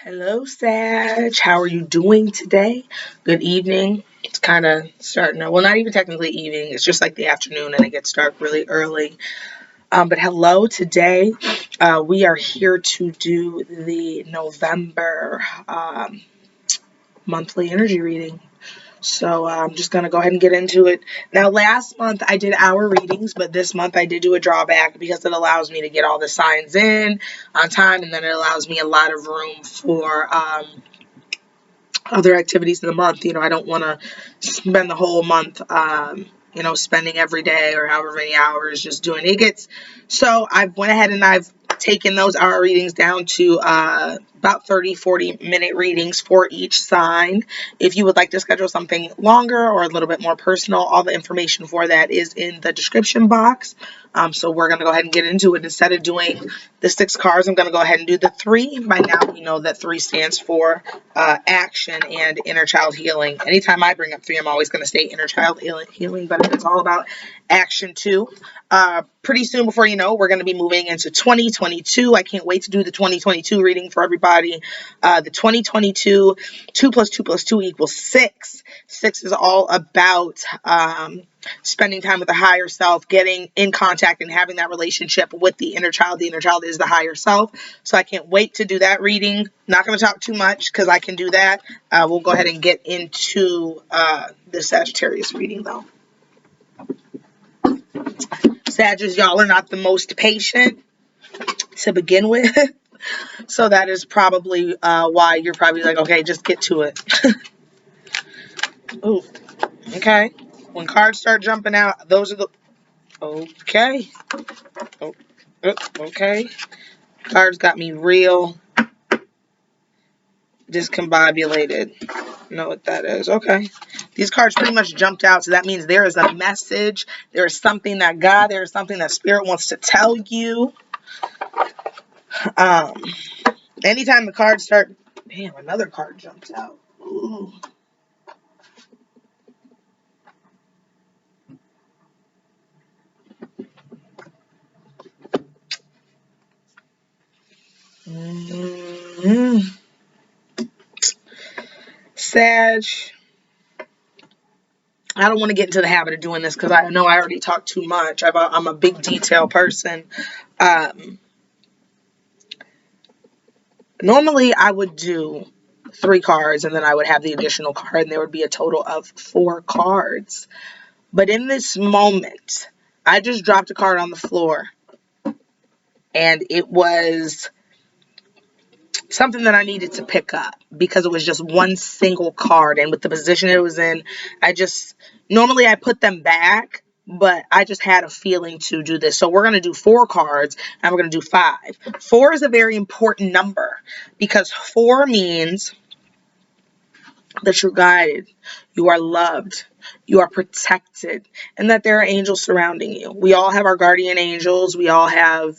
Hello, Sag. How are you doing today? Good evening. It's kind of starting to, well, not even technically evening. It's just like the afternoon and it gets dark really early. But hello, today we are here to do the November monthly energy reading. So I'm just going to go ahead and get into it. Now, last month I did hour readings, but this month I did do a drawback because it allows me to get all the signs in on time, and then it allows me a lot of room for other activities in the month. I don't want to spend the whole month, spending every day or however many hours just doing it. So I went ahead and I've taken those hour readings down to about 30-40 minute readings for each sign. If you would like to schedule something longer or a little bit more personal, all the information for that is in the description box. So we're going to go ahead and get into it. Instead of doing the 6 cards, I'm going to go ahead and do the 3. By now, we know that 3 stands for action and inner child healing. Anytime I bring up 3, I'm always going to say inner child healing, but it's all about action too. Pretty soon, before you know, we're going to be moving into 2022. I can't wait to do the 2022 reading for everybody. The 2022, 2 plus 2 plus 2 equals 6. 6 is all about spending time with the higher self, getting in contact and having that relationship with the inner child. The inner child is the higher self. So I can't wait to do that reading. Not going to talk too much because I can do that. We'll go ahead and get into the Sagittarius reading though. Sagittarius, y'all are not the most patient to begin with. So that is probably why you're probably like, okay, just get to it. Ooh, okay. When cards start jumping out, those are the... Okay. Oh, okay. Cards got me real discombobulated. Know what that is. Okay. These cards pretty much jumped out, so that means there is a message. There is something that there is something that Spirit wants to tell you. Anytime the cards start... Damn, another card jumps out. Ooh. Mm-hmm. Sag, I don't want to get into the habit of doing this because I know I already talked too much. I'm a big detail person. Normally, I would do 3 cards and then I would have the additional card and there would be a total of 4 cards. But in this moment, I just dropped a card on the floor and it was something that I needed to pick up because it was just one single card, and with the position it was in, normally I put them back, but I just had a feeling to do this. So we're going to do 4 cards and we're going to do 5. 4 is a very important number because 4 means that you're guided, you are loved, you are protected, and that there are angels surrounding you. We all have our guardian angels. We all have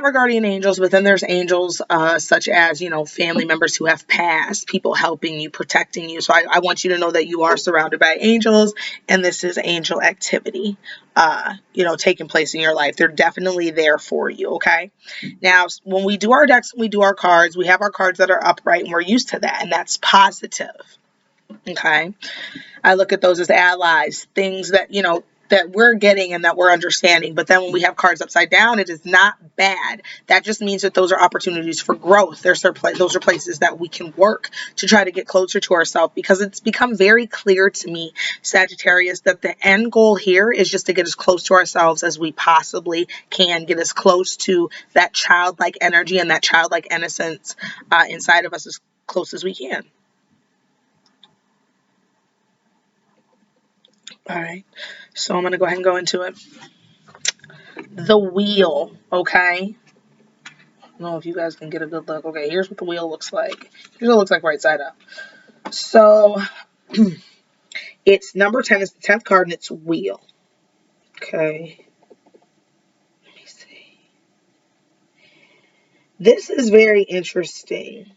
our guardian angels, but then there's angels such as, family members who have passed, people helping you, protecting you. So I want you to know that you are surrounded by angels, and this is angel activity, taking place in your life. They're definitely there for you, okay? Now, when we do our decks, when we do our cards, we have our cards that are upright, and we're used to that, and that's positive, okay? I look at those as allies, things that, that we're getting and that we're understanding. But then when we have cards upside down, it is not bad. That just means that those are opportunities for growth. Those are places that we can work to try to get closer to ourselves, because it's become very clear to me, Sagittarius, that the end goal here is just to get as close to ourselves as we possibly can, get as close to that childlike energy and that childlike innocence inside of us as close as we can. All right, so I'm going to go ahead and go into it. The wheel, okay? I don't know if you guys can get a good look. Okay, here's what the wheel looks like. Here's what it looks like right side up. So, it's number 10. It's the 10th card, and it's wheel. Okay. Let me see. This is very interesting.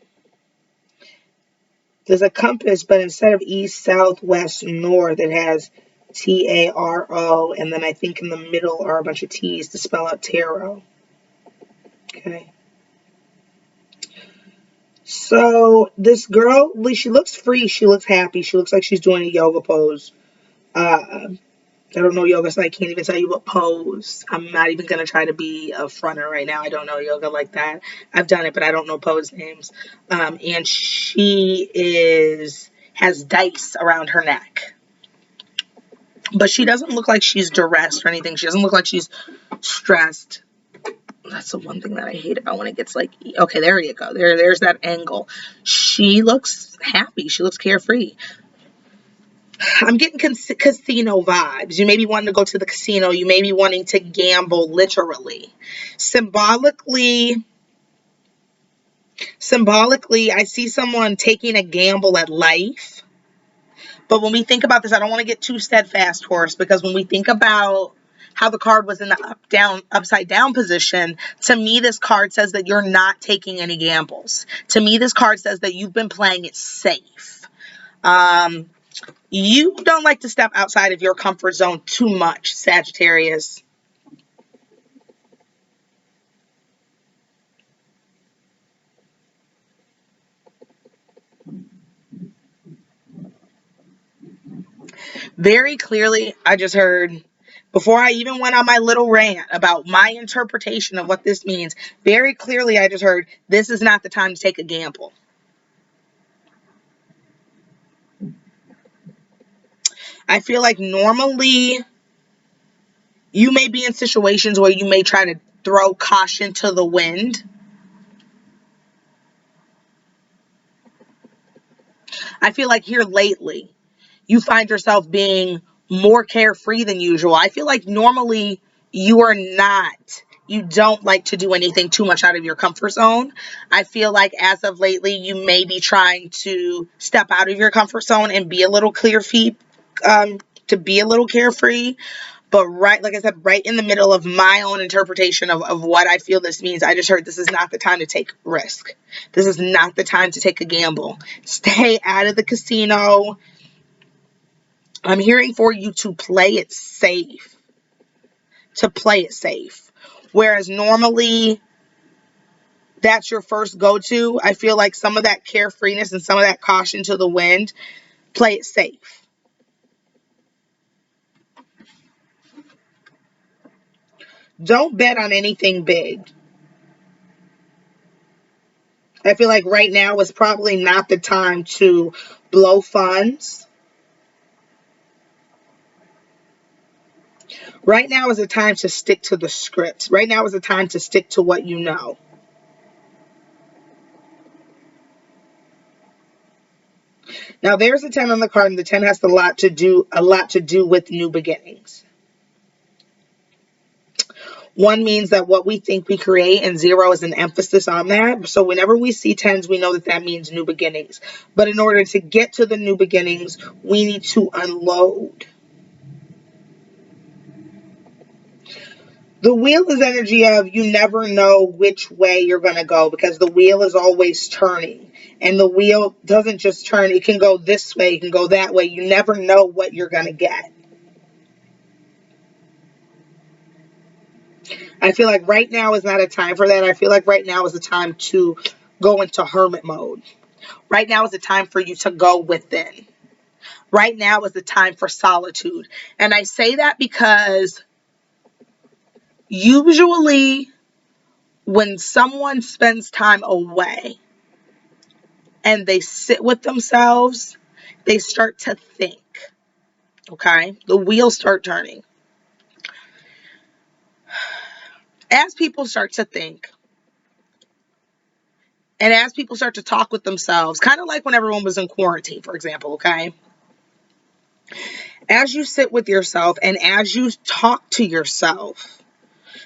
There's a compass, but instead of east, south, west, north, it has T-A-R-O, and then I think in the middle are a bunch of T's to spell out tarot. Okay. So this girl, she looks free. She looks happy. She looks like she's doing a yoga pose. I don't know yoga, so I can't even tell you what pose. I'm not even going to try to be a fronter right now. I don't know yoga like that. I've done it, but I don't know pose names. And she has dice around her neck. But she doesn't look like she's duressed or anything. She doesn't look like she's stressed. That's the one thing that I hate about when it gets like, okay, there you go. There's that angle. She looks happy. She looks carefree. I'm getting casino vibes. You may be wanting to go to the casino. You may be wanting to gamble, literally. Symbolically, I see someone taking a gamble at life. But when we think about this, I don't want to get too steadfast, horse, because when we think about how the card was in the upside down position, to me, this card says that you're not taking any gambles. To me, this card says that you've been playing it safe. You don't like to step outside of your comfort zone too much, Sagittarius. Very clearly, I just heard, before I even went on my little rant about my interpretation of what this means, very clearly I just heard, this is not the time to take a gamble. I feel like normally you may be in situations where you may try to throw caution to the wind. I feel like here lately, you find yourself being more carefree than usual. I feel like normally you don't like to do anything too much out of your comfort zone. I feel like as of lately, you may be trying to step out of your comfort zone and be a little to be a little carefree. But like I said, right in the middle of my own interpretation of what I feel this means, I just heard this is not the time to take risk. This is not the time to take a gamble. Stay out of the casino. I'm hearing for you to play it safe. To play it safe. Whereas normally that's your first go-to. I feel like some of that carefreeness and some of that caution to the wind, play it safe. Don't bet on anything big. I feel like right now is probably not the time to blow funds. Right now is a time to stick to the script. Right now is a time to stick to what you know. Now there's a 10 on the card, and the 10 has a lot to do with new beginnings. One means that what we think we create, and 0 is an emphasis on that. So whenever we see 10s, we know that that means new beginnings. But in order to get to the new beginnings, we need to unload. The wheel is energy of you never know which way you're going to go, because the wheel is always turning. And the wheel doesn't just turn. It can go this way. It can go that way. You never know what you're going to get. I feel like right now is not a time for that. I feel like right now is a time to go into hermit mode. Right now is the time for you to go within. Right now is the time for solitude. And I say that because usually when someone spends time away and they sit with themselves, they start to think. Okay? The wheels start turning. As people start to think, and as people start to talk with themselves, kind of like when everyone was in quarantine, for example, okay? As you sit with yourself and as you talk to yourself,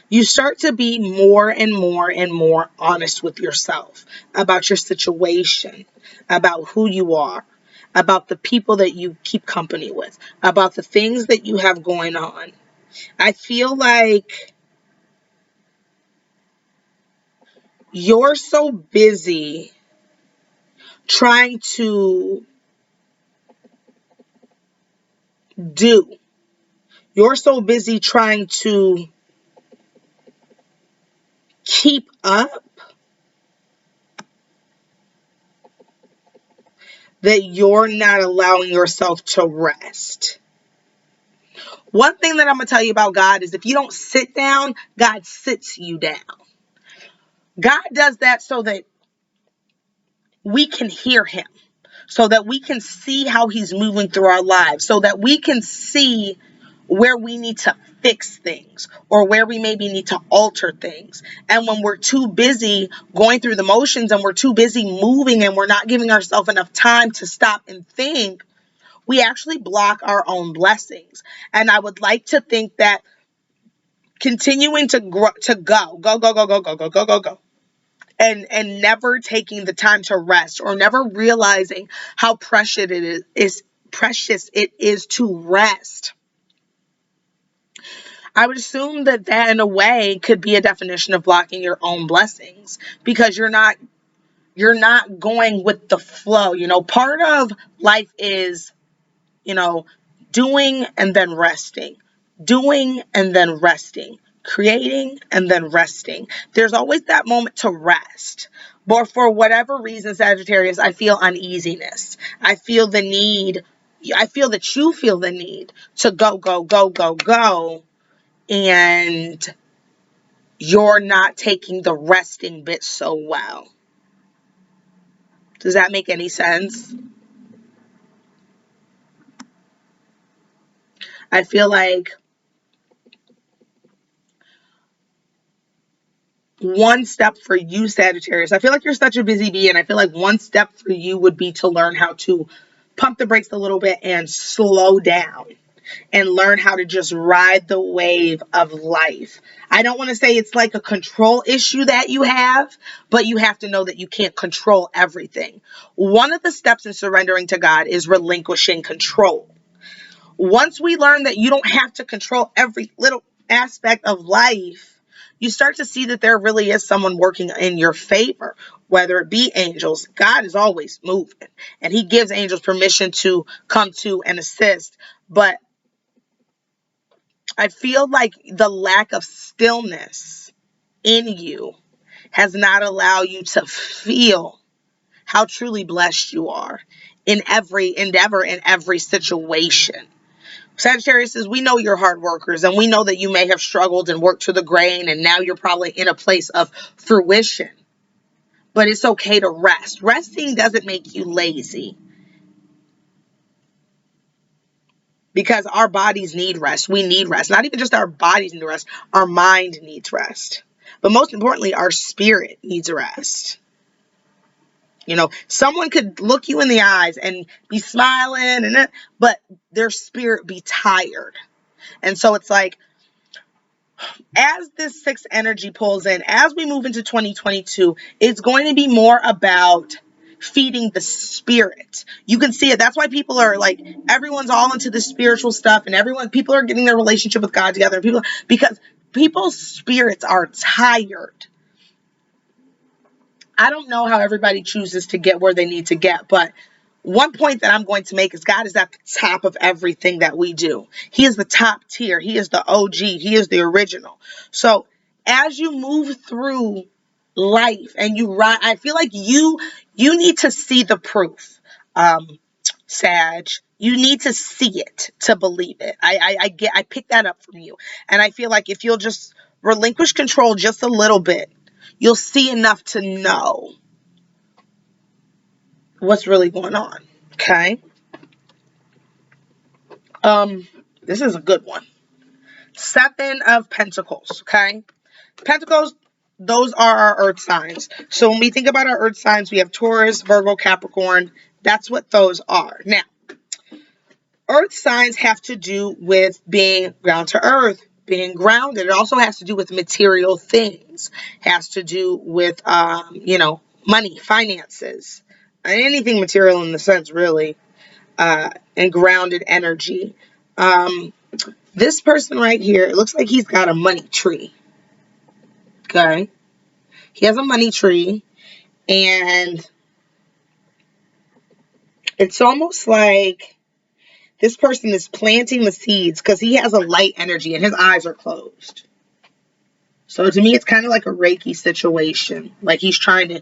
you start to be more and more and more honest with yourself about your situation, about who you are, about the people that you keep company with, about the things that you have going on. I feel like you're so busy trying to do. You're so busy trying to keep up that you're not allowing yourself to rest. One thing that I'm going to tell you about God is if you don't sit down, God sits you down. God does that so that we can hear him, so that we can see how he's moving through our lives, so that we can see where we need to fix things or where we maybe need to alter things. And when we're too busy going through the motions and we're too busy moving and we're not giving ourselves enough time to stop and think, we actually block our own blessings. And I would like to think that continuing to grow, to go, and never taking the time to rest or never realizing how precious it is to rest. I would assume that in a way could be a definition of blocking your own blessings, because you're not going with the flow. Part of life is, doing and then resting, doing and then resting, creating and then resting. There's always that moment to rest. But for whatever reason, Sagittarius, I feel uneasiness. I feel the need. I feel that you feel the need to go. And you're not taking the resting bit so well. Does that make any sense? I feel like one step for you, Sagittarius, I feel like you're such a busy bee, and I feel like one step for you would be to learn how to pump the brakes a little bit and slow down and learn how to just ride the wave of life. I don't want to say it's like a control issue that you have, but you have to know that you can't control everything. One of the steps in surrendering to God is relinquishing control. Once we learn that you don't have to control every little aspect of life, you start to see that there really is someone working in your favor, whether it be angels. God is always moving, and he gives angels permission to come to and assist. But I feel like the lack of stillness in you has not allowed you to feel how truly blessed you are in every endeavor, in every situation. Sagittarius says, we know you're hard workers, and we know that you may have struggled and worked to the grain, and now you're probably in a place of fruition. But it's okay to rest. Resting doesn't make you lazy, because our bodies need rest. We need rest. Not even just our bodies need rest. Our mind needs rest. But most importantly, our spirit needs rest. Someone could look you in the eyes and be smiling, but their spirit be tired. And so it's like, as this sixth energy pulls in, as we move into 2022, it's going to be more about feeding the spirit. You can see it. That's why people are like, everyone's all into the spiritual stuff, and people are getting their relationship with God together. Because people's spirits are tired. I don't know how everybody chooses to get where they need to get, but one point that I'm going to make is God is at the top of everything that we do. He is the top tier. He is the OG. He is the original. So as you move through life and you ride, I feel like you need to see the proof, Sag. You need to see it to believe it. I pick that up from you. And I feel like if you'll just relinquish control just a little bit, you'll see enough to know what's really going on. Okay. This is a good one. Seven of Pentacles. Okay. Pentacles, those are our earth signs. So when we think about our earth signs, we have Taurus, Virgo, Capricorn. That's what those are. Now, earth signs have to do with being ground to earth, being grounded. It also has to do with material things. It has to do with, money, finances, anything material in the sense, really, and grounded energy. This person right here, it looks like he's got a money tree. Okay. He has a money tree, and it's almost like this person is planting the seeds because he has a light energy and his eyes are closed. So to me, it's kind of like a Reiki situation. Like he's trying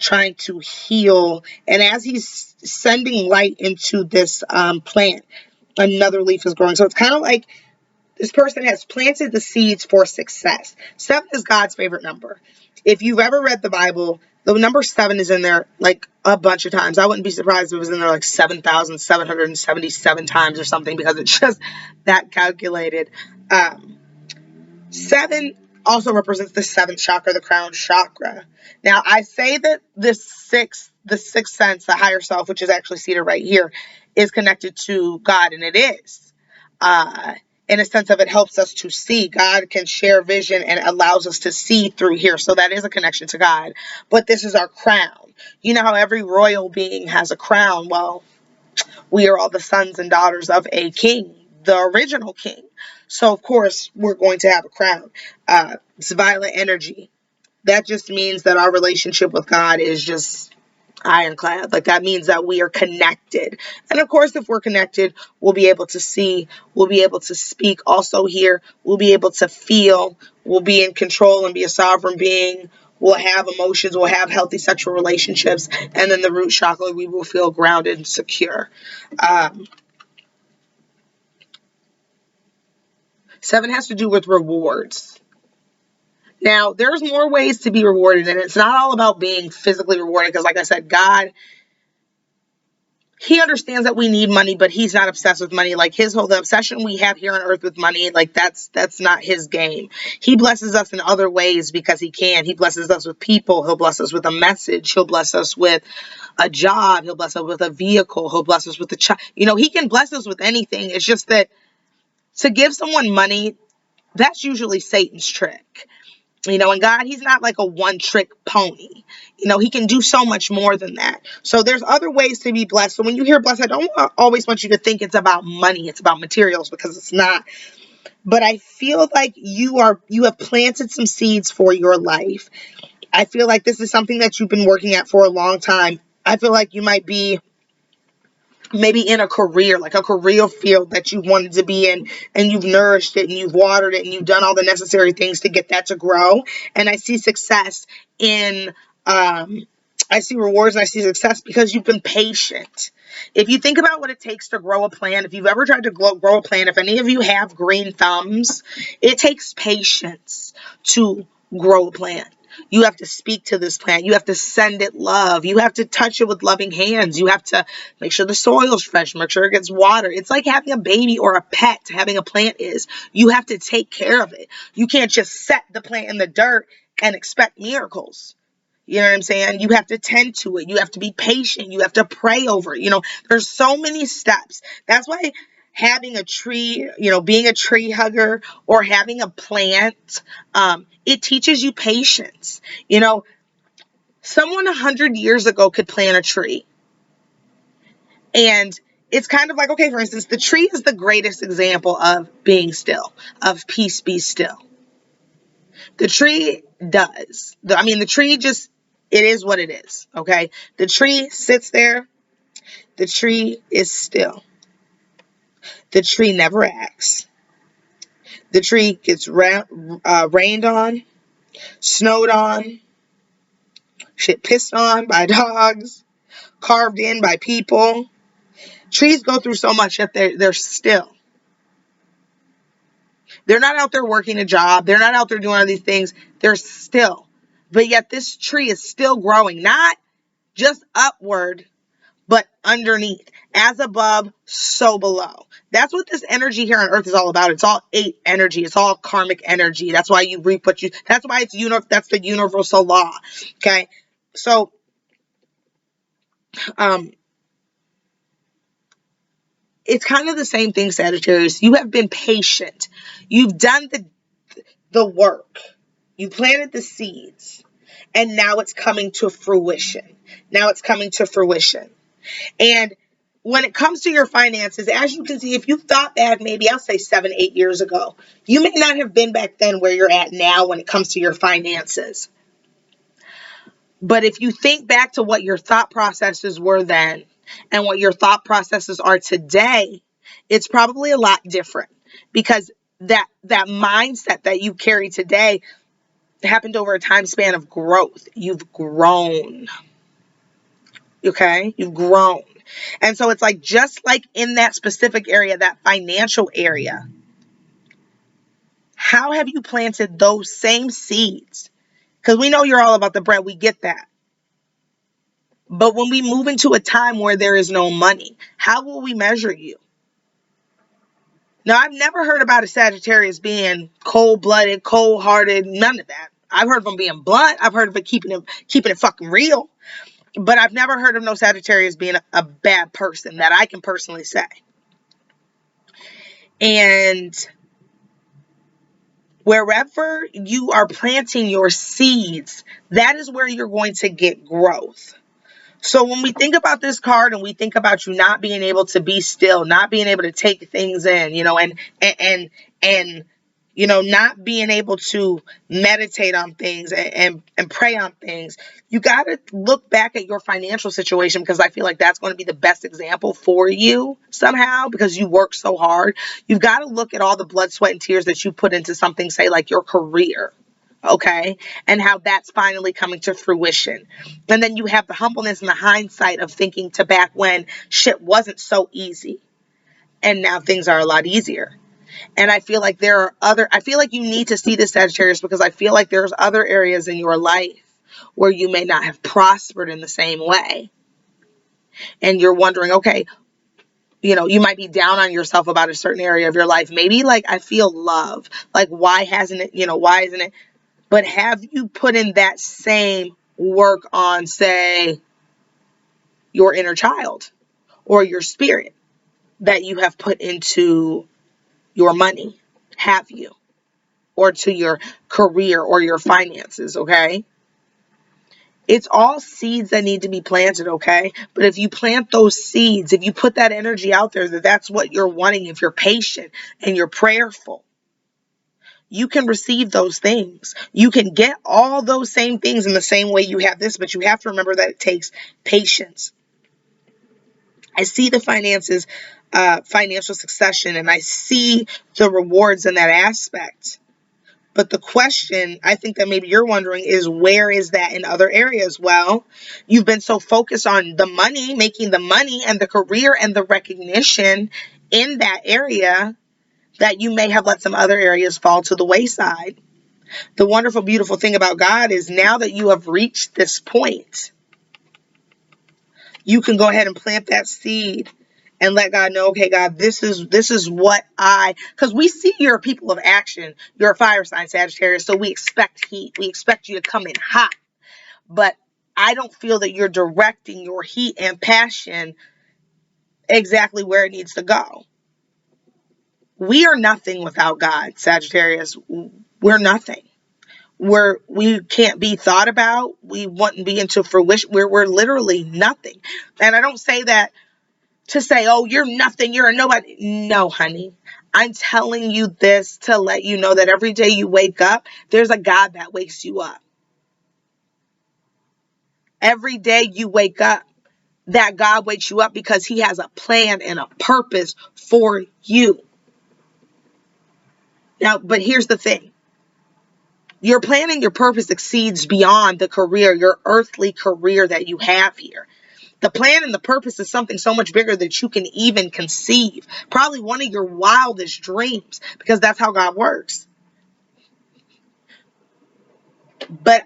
trying to heal. And as he's sending light into this plant, another leaf is growing. So it's kind of like this person has planted the seeds for success. 7 is God's favorite number. If you've ever read the Bible, the number 7 is in there like a bunch of times. I wouldn't be surprised if it was in there like 7,777 times or something, because it's just that calculated. 7 also represents the 7th chakra, the crown chakra. Now, I say that the sixth sense, the higher self, which is actually seated right here, is connected to God, and it is. In a sense of it helps us to see. God can share vision and allows us to see through here. So that is a connection to God. But this is our crown. You know how every royal being has a crown? Well, we are all the sons and daughters of a king, the original king. So, of course, we're going to have a crown. It's violet energy. That just means that our relationship with God is just ironclad. Like, that means that we are connected. And of course, if we're connected, we'll be able to see, we'll be able to speak also here, we'll be able to feel, we'll be in control and be a sovereign being, we'll have emotions, we'll have healthy sexual relationships, and then the root chakra, we will feel grounded and secure. 7 has to do with rewards. Now, there's more ways to be rewarded, and it's not all about being physically rewarded, because like I said, God, he understands that we need money, but he's not obsessed with money. Like, the obsession we have here on earth with money, like that's not his game. He blesses us in other ways because he can. He blesses us with people. He'll bless us with a message. He'll bless us with a job. He'll bless us with a vehicle. He'll bless us with a child. He can bless us with anything. It's just that to give someone money, that's usually Satan's trick. And God, he's not like a one-trick pony. He can do so much more than that. So there's other ways to be blessed. So when you hear blessed, I don't always want you to think it's about money. It's about materials, because it's not. But I feel like you have planted some seeds for your life. I feel like this is something that you've been working at for a long time. I feel like you might be maybe in a career, like a career field that you wanted to be in, and you've nourished it and you've watered it and you've done all the necessary things to get that to grow. And I see success in, I see rewards and I see success because you've been patient. If you think about what it takes to grow a plant, if you've ever tried to grow a plant, if any of you have green thumbs, it takes patience to grow a plant. You have to speak to this plant. You have to send it love. You have to touch it with loving hands. You have to make sure the soil's fresh, make sure it gets water. It's like having a baby or a pet. Having a plant is. You have to take care of it. You can't just set the plant in the dirt and expect miracles. You know what I'm saying? You have to tend to it. You have to be patient. You have to pray over it. There's so many steps. That's why having a tree, being a tree hugger or having a plant, it teaches you patience. Someone 100 years ago could plant a tree. And it's kind of like, okay, for instance, the tree is the greatest example of being still, of peace, be still. The tree does. The tree just, it is what it is, okay? The tree sits there. The tree is still. The tree never acts. The tree gets rained on, snowed on, shit pissed on by dogs, carved in by people. Trees go through so much that they're still. They're not out there working a job. They're not out there doing all these things. They're still. But yet this tree is still growing, not just upward, but underneath. As above, so below. That's what this energy here on earth is all about. It's all 8 energy. It's all karmic energy. That's why you reap what you, that's why that's the universal law. Okay. So, it's kind of the same thing, Sagittarius. You have been patient. You've done the work. You planted the seeds. And now it's coming to fruition. Now it's coming to fruition. And when it comes to your finances, as you can see, if you thought back, maybe I'll say 7, 8 years ago, you may not have been back then where you're at now when it comes to your finances. But if you think back to what your thought processes were then and what your thought processes are today, it's probably a lot different, because that mindset that you carry today happened over a time span of growth. You've grown. Okay? You've grown. And so it's like, just like in that specific area, that financial area, how have you planted those same seeds? Because we know you're all about the bread. We get that. But when we move into a time where there is no money, how will we measure you? Now, I've never heard about a Sagittarius being cold-blooded, cold-hearted, none of that. I've heard of them being blunt. I've heard of it keeping it fucking real. But I've never heard of no Sagittarius being a bad person that I can personally say. And wherever you are planting your seeds, that is where you're going to get growth. So when we think about this card and we think about you not being able to be still, not being able to take things in, and not being able to meditate on things and pray on things, you got to look back at your financial situation, because I feel like that's going to be the best example for you somehow, because you work so hard. You've got to look at all the blood, sweat, and tears that you put into something, say like your career. Okay, and how that's finally coming to fruition. And then you have the humbleness and the hindsight of thinking to back when shit wasn't so easy, and now things are a lot easier. And I feel like I feel like you need to see this, Sagittarius, because I feel like there's other areas in your life where you may not have prospered in the same way. And you're wondering, okay, you might be down on yourself about a certain area of your life. Maybe like, I feel love. Like, why hasn't it, why isn't it? But have you put in that same work on, say, your inner child or your spirit that you have put into your money? Have you? Or to your career or your finances, okay? It's all seeds that need to be planted, okay? But if you plant those seeds, if you put that energy out there, that's what you're wanting, if you're patient and you're prayerful, you can receive those things. You can get all those same things in the same way you have this, but you have to remember that it takes patience. I see the finances, financial succession, and I see the rewards in that aspect. But the question I think that maybe you're wondering is, where is that in other areas? Well, you've been so focused on the money, making the money and the career and the recognition in that area, that you may have let some other areas fall to the wayside. The wonderful, beautiful thing about God is, now that you have reached this point, you can go ahead and plant that seed and let God know, okay, God, this is what because we see you're a people of action. You're a fire sign, Sagittarius, so we expect heat. We expect you to come in hot. But I don't feel that you're directing your heat and passion exactly where it needs to go. We are nothing without God, Sagittarius. We're nothing. We can't be thought about. We wouldn't be into fruition. We're literally nothing. And I don't say that to say, oh, you're nothing, you're a nobody. No, honey. I'm telling you this to let you know that every day you wake up, there's a God that wakes you up. Every day you wake up, that God wakes you up because he has a plan and a purpose for you. Now, but here's the thing. Your plan and your purpose exceeds beyond the career, your earthly career that you have here. The plan and the purpose is something so much bigger that you can even conceive. Probably one of your wildest dreams, because that's how God works. But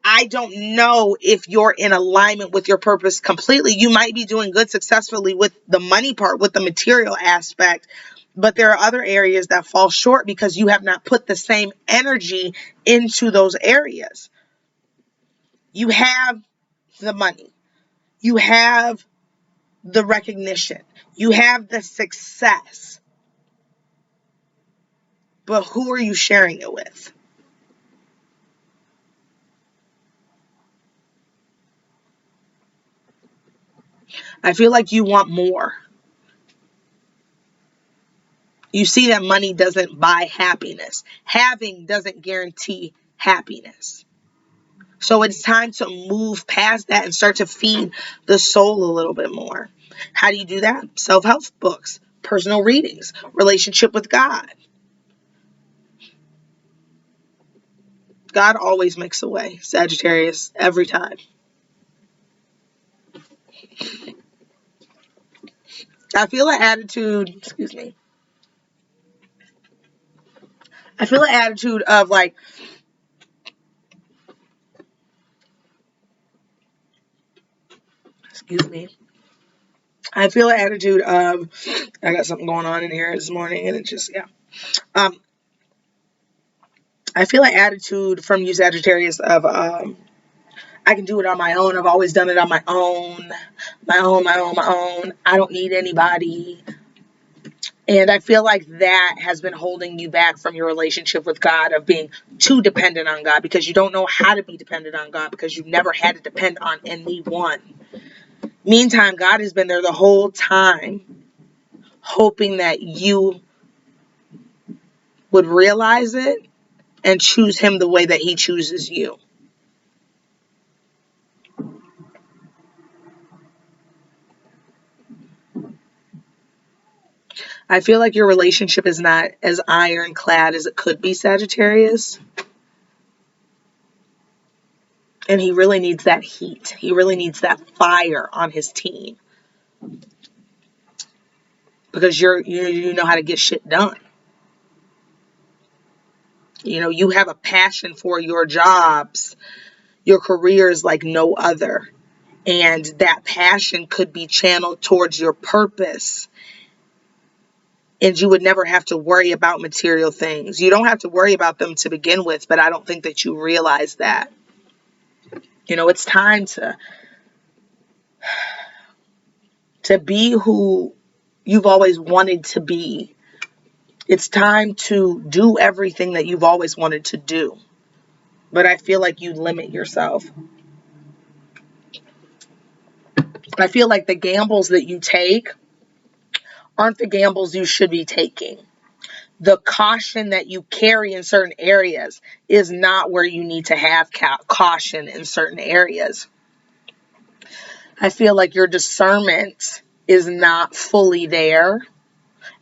I don't know if you're in alignment with your purpose completely. You might be doing good successfully with the money part, with the material aspect, but there are other areas that fall short because you have not put the same energy into those areas. You have the money. You have the recognition. You have the success. But who are you sharing it with? I feel like you want more. You see that money doesn't buy happiness. Having doesn't guarantee happiness. So it's time to move past that and start to feed the soul a little bit more. How do you do that? Self-help books, personal readings, relationship with God. God always makes a way, Sagittarius, every time. I feel an attitude, excuse me. I feel an attitude of like, excuse me. I feel an attitude of, I got something going on in here this morning and it just, yeah. Um, I feel an attitude from you, Sagittarius, of I can do it on my own. I've always done it on my own. My own. I don't need anybody. And I feel like that has been holding you back from your relationship with God, of being too dependent on God, because you don't know how to be dependent on God because you've never had to depend on anyone. Meantime, God has been there the whole time, hoping that you would realize it and choose him the way that he chooses you. I feel like your relationship is not as ironclad as it could be, Sagittarius. And he really needs that heat. He really needs that fire on his team. Because you know how to get shit done. You know, you have a passion for your jobs, your careers like no other. And that passion could be channeled towards your purpose. And you would never have to worry about material things. You don't have to worry about them to begin with, but I don't think that you realize that. You know, it's time to be who you've always wanted to be. It's time to do everything that you've always wanted to do. But I feel like you limit yourself. I feel like the gambles that you take aren't the gambles you should be taking. The caution that you carry in certain areas is not where you need to have caution in certain areas. I feel like your discernment is not fully there,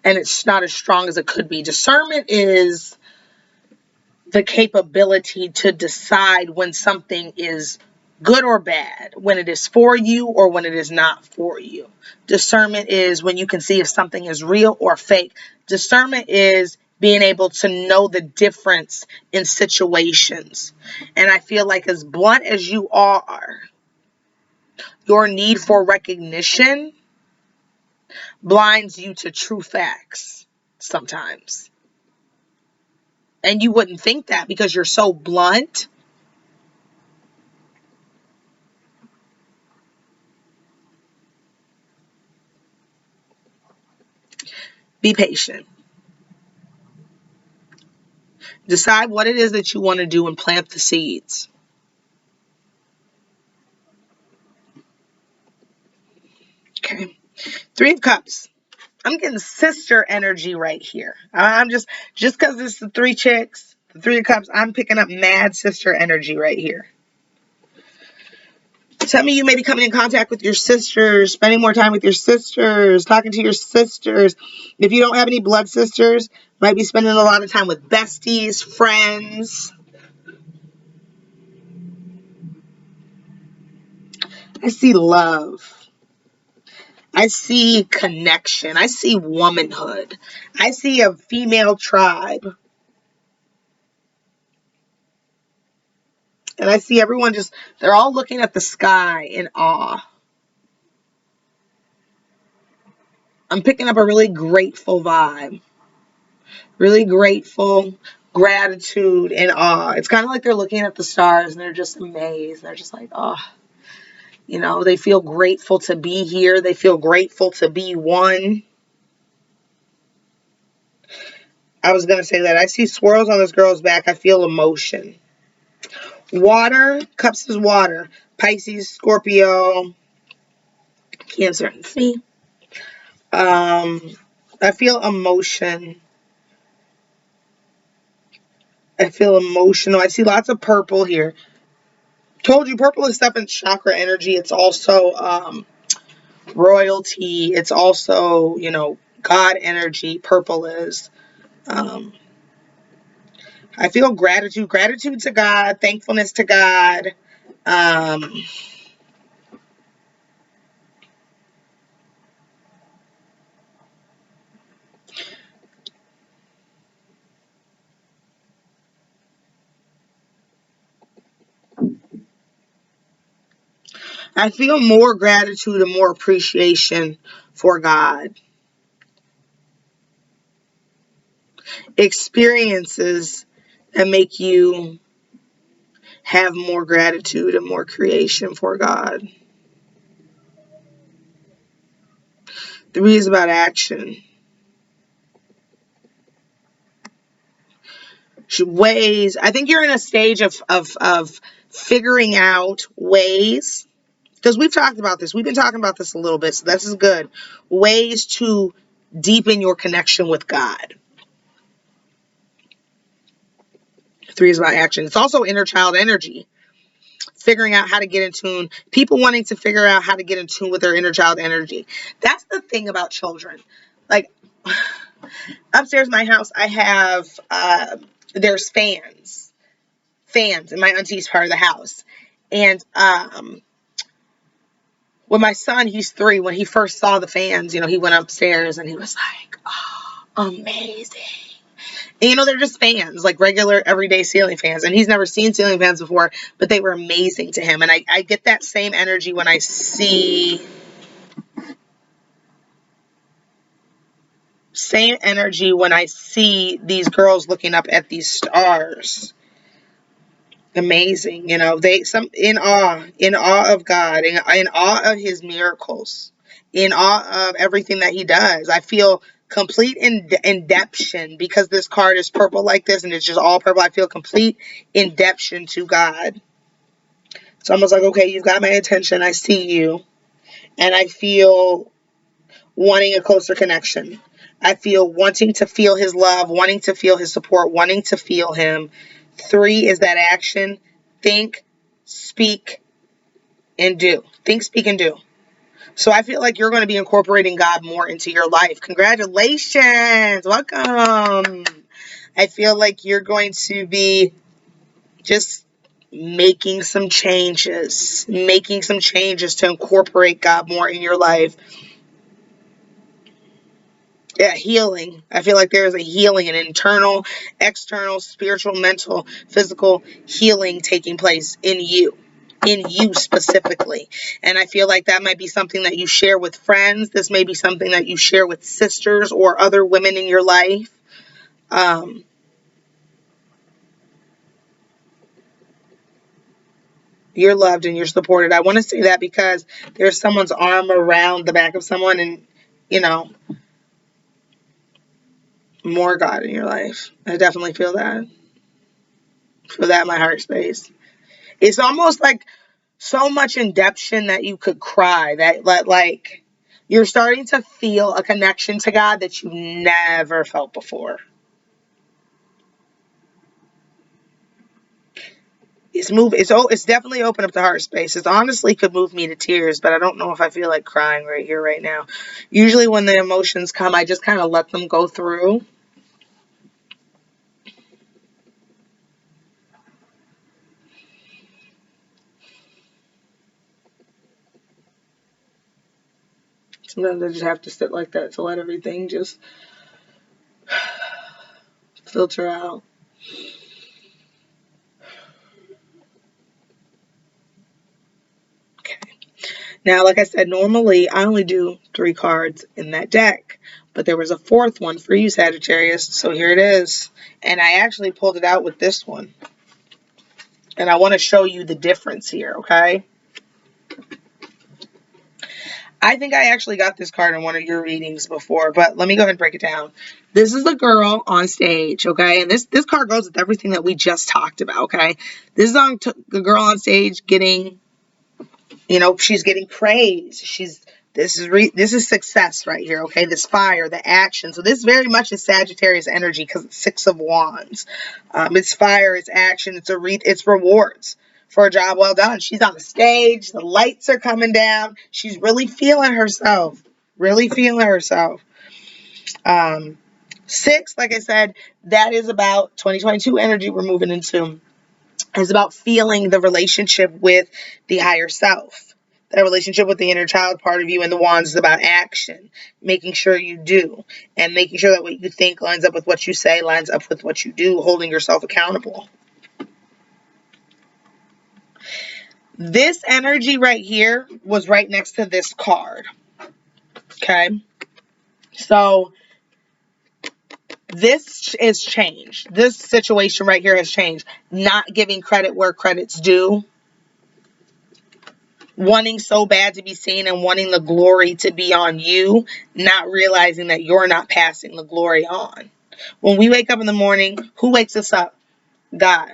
and it's not as strong as it could be. Discernment is the capability to decide when something is good or bad, when it is for you or when it is not for you. Discernment is when you can see if something is real or fake. Discernment is being able to know the difference in situations. And I feel like, as blunt as you are, your need for recognition blinds you to true facts sometimes. And you wouldn't think that because you're so blunt. Be patient. Decide what it is that you want to do and plant the seeds. Okay. Three of Cups. I'm getting sister energy right here. I'm just because it's the three chicks, the Three of Cups, I'm picking up mad sister energy right here. Tell me you may be coming in contact with your sisters, spending more time with your sisters, talking to your sisters. If you don't have any blood sisters, might be spending a lot of time with besties, friends. I see love. I see connection. I see womanhood. I see a female tribe. And I see everyone they're all looking at the sky in awe. I'm picking up a really grateful vibe. Really grateful, gratitude, and awe. It's kind of like they're looking at the stars and they're just amazed. They're just like, oh, they feel grateful to be here. They feel grateful to be one. I was going to say that. I see swirls on this girl's back. I feel emotion. Water, Cups is water. Pisces, Scorpio, Cancer. See? I feel emotion. I feel emotional. I see lots of purple here. Told you, purple is seventh chakra energy. It's also royalty. It's also, God energy. Purple is. I feel gratitude. Gratitude to God. Thankfulness to God. I feel more gratitude and more appreciation for God. Experiences that make you have more gratitude and more creation for God. 3 is about action. Ways. I think you're in a stage of figuring out ways, because we've talked about this. We've been talking about this a little bit, so this is good. Ways to deepen your connection with God. 3 is about action. It's also inner child energy. Figuring out how to get in tune. People wanting to figure out how to get in tune with their inner child energy. That's the thing about children. Like, upstairs in my house, I have, there's fans in my auntie's part of the house. And when my son, he's 3, when he first saw the fans, he went upstairs and he was like, oh, amazing. And, they're just fans, like regular everyday ceiling fans. And he's never seen ceiling fans before, but they were amazing to him. And I get that same energy when I see these girls looking up at these stars. Amazing. In awe of God, in awe of his miracles, in awe of everything that he does. I feel complete indebtion, because this card is purple like this and it's just all purple. I feel complete indebtion to God. It's almost like, okay, you've got my attention. I see you. And I feel wanting a closer connection. I feel wanting to feel his love, wanting to feel his support, wanting to feel him. 3 is that action. Think, speak, and do. Think, speak, and do. So I feel like you're going to be incorporating God more into your life. Congratulations. Welcome. I feel like you're going to be just making some changes to incorporate God more in your life. Yeah, healing. I feel like there is a healing, an internal, external, spiritual, mental, physical healing taking place in you specifically. And I feel like that might be something that you share with friends. This may be something that you share with sisters or other women in your life. You're loved and you're supported. I want to say that because there's someone's arm around the back of someone, and, more God in your life. I definitely feel that. Feel that in my heart space. It's almost like so much indebtion that you could cry, that like you're starting to feel a connection to God that you never felt before. It's definitely opened up the heart space. It honestly could move me to tears, but I don't know if I feel like crying right here, right now. Usually when the emotions come, I just kind of let them go through. Sometimes I just have to sit like that to let everything just filter out. Okay. Now, like I said, normally I only do 3 cards in that deck, but there was a 4th one for you, Sagittarius, so here it is. And I actually pulled it out with this one. And I want to show you the difference here, okay? I think I actually got this card in one of your readings before, but let me go ahead and break it down. This is the girl on stage, okay? And this card goes with everything that we just talked about, okay? This is on the girl on stage getting, she's getting praise. This is success right here, okay? This fire, the action. So this very much is Sagittarius energy because it's 6 of Wands. It's fire, it's action, it's rewards for a job well done. She's on the stage, the lights are coming down. She's really feeling herself. Really feeling herself. 6, like I said, that is about 2022 energy we're moving into. It's about feeling the relationship with the higher self. That relationship with the inner child part of you, and the Wands is about action. Making sure you do. And making sure that what you think lines up with what you say, lines up with what you do, holding yourself accountable. This energy right here was right next to this card. Okay. So this is changed. This situation right here has changed. Not giving credit where credit's due. Wanting so bad to be seen and wanting the glory to be on you. Not realizing that you're not passing the glory on. When we wake up in the morning, who wakes us up? God.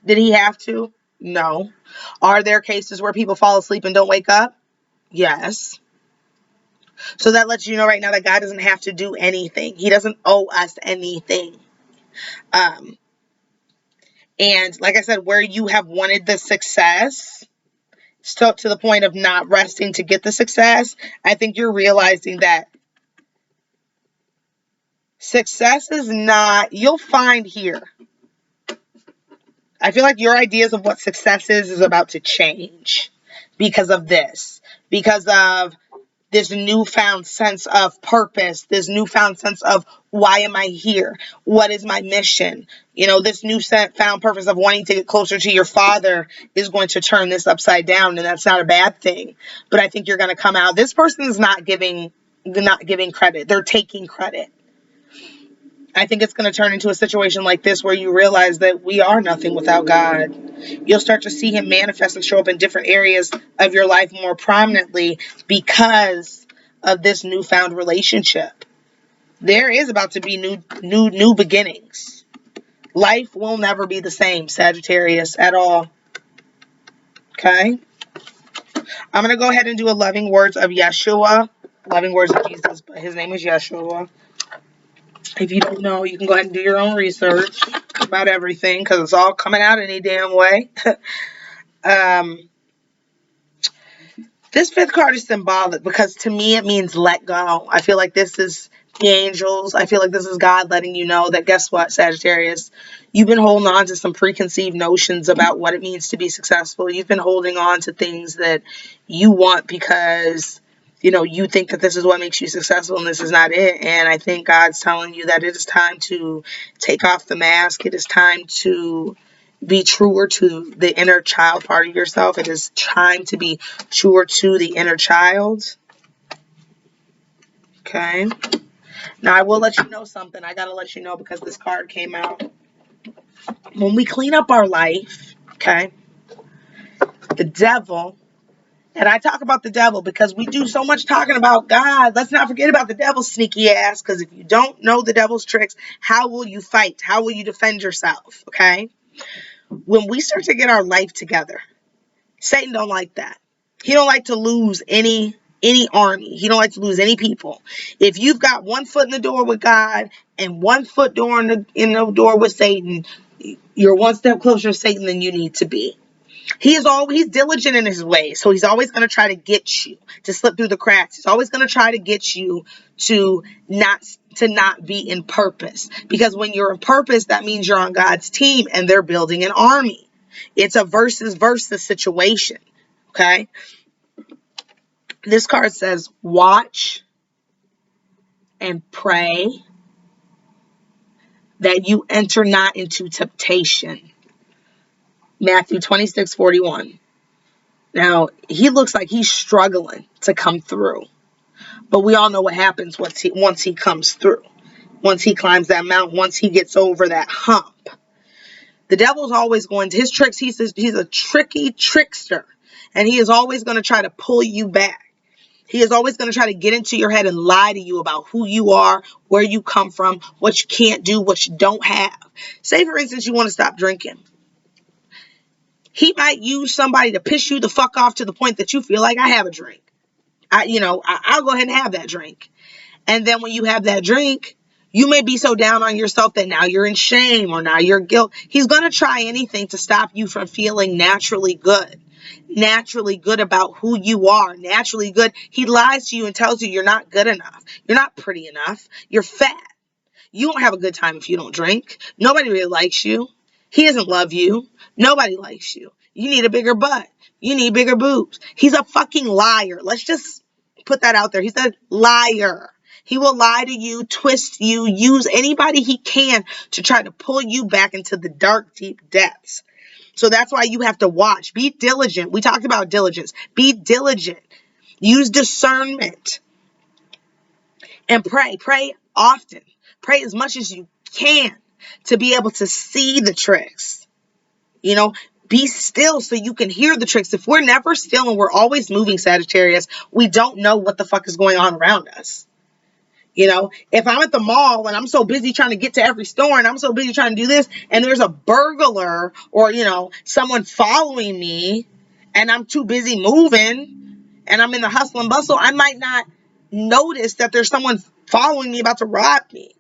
Did he have to? No. Are there cases where people fall asleep and don't wake up? Yes. So that lets you know right now that God doesn't have to do anything. He doesn't owe us anything. And like I said, where you have wanted the success, so to the point of not resting to get the success, I think you're realizing that success is not, you'll find here. I feel like your ideas of what success is about to change because of this, because of this newfound sense of purpose, this newfound sense of why am I here? What is my mission? You know, this newfound purpose of wanting to get closer to your father is going to turn this upside down, and that's not a bad thing. But I think you're going to come out. This person is not giving credit. They're taking credit. I think it's going to turn into a situation like this where you realize that we are nothing without God. You'll start to see him manifest and show up in different areas of your life more prominently because of this newfound relationship. There is about to be new beginnings. Life will never be the same, Sagittarius, at all. Okay? I'm going to go ahead and do a loving words of Yeshua. Loving words of Jesus, but his name is Yeshua. If you don't know, you can go ahead and do your own research about everything because it's all coming out any damn way. This fifth card is symbolic because to me it means let go. I feel like this is the angels. I feel like this is God letting you know that guess what, Sagittarius? You've been holding on to some preconceived notions about what it means to be successful. You've been holding on to things that you want because you think that this is what makes you successful and this is not it. And I think God's telling you that it is time to take off the mask. It is time to be truer to the inner child part of yourself. It is time to be truer to the inner child. Okay. Now, I will let you know something. I got to let you know because this card came out. When we clean up our life, okay, the devil, and I talk about the devil because we do so much talking about God. Let's not forget about the devil's sneaky ass, because if you don't know the devil's tricks, how will you fight? How will you defend yourself? Okay? When we start to get our life together, Satan don't like that. He don't like to lose any army. He don't like to lose any people. If you've got one foot in the door with God and one foot in the door with Satan, you're one step closer to Satan than you need to be. He's diligent in his ways, so he's always going to try to get you to slip through the cracks. He's always going to try to get you to not be in purpose, because when you're in purpose, that means you're on God's team and they're building an army. It's a versus situation. Okay. This card says, watch and pray that you enter not into temptation. Matthew 26:41. Now, he looks like he's struggling to come through. But we all know what happens once he comes through. Once he climbs that mountain, once he gets over that hump. The devil's always going to his tricks. He's a tricky trickster. And he is always going to try to pull you back. He is always going to try to get into your head and lie to you about who you are, where you come from, what you can't do, what you don't have. Say, for instance, you want to stop drinking. He might use somebody to piss you the fuck off to the point that you feel like, I have a drink. I'll go ahead and have that drink. And then when you have that drink, you may be so down on yourself that now you're in shame or now you're guilt. He's going to try anything to stop you from feeling naturally good about who you are, naturally good. He lies to you and tells you you're not good enough. You're not pretty enough. You're fat. You won't have a good time if you don't drink. Nobody really likes you. He doesn't love you. Nobody likes you. You need a bigger butt. You need bigger boobs. He's a fucking liar. Let's just put that out there. He's a liar. He will lie to you, twist you, use anybody he can to try to pull you back into the dark, deep depths. So that's why you have to watch. Be diligent. We talked about diligence. Be diligent. Use discernment. And pray. Pray often. Pray as much as you can to be able to see the tricks. You know, be still so you can hear the tricks. If we're never still and we're always moving, Sagittarius, we don't know what the fuck is going on around us. You know, if I'm at the mall and I'm so busy trying to get to every store and I'm so busy trying to do this and there's a burglar or, you know, someone following me and I'm too busy moving and I'm in the hustle and bustle, I might not notice that there's someone following me about to rob me.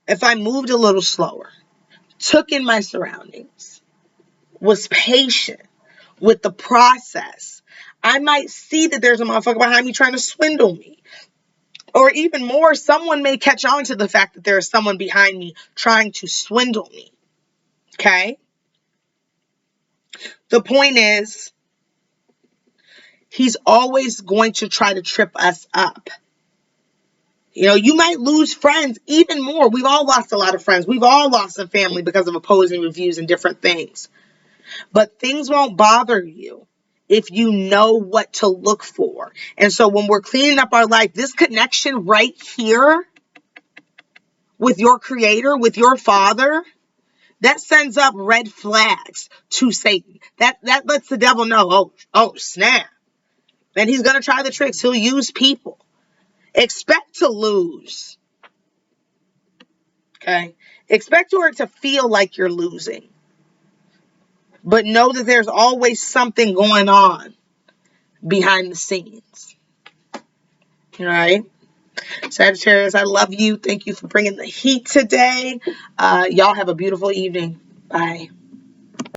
If I moved a little slower, took in my surroundings, was patient with the process, I might see that there's a motherfucker behind me trying to swindle me. Or even more, someone may catch on to the fact that there is someone behind me trying to swindle me. Okay? The point is, he's always going to try to trip us up. You know, you might lose friends even more. We've all lost a lot of friends. We've all lost a family because of opposing reviews and different things. But things won't bother you if you know what to look for. And so when we're cleaning up our life, this connection right here with your creator, with your father, that sends up red flags to Satan. That lets the devil know, oh, snap. Then he's going to try the tricks. He'll use people. Expect to lose. Okay? Expect for it to feel like you're losing. But know that there's always something going on behind the scenes. All right? Sagittarius, I love you. Thank you for bringing the heat today. Y'all have a beautiful evening. Bye.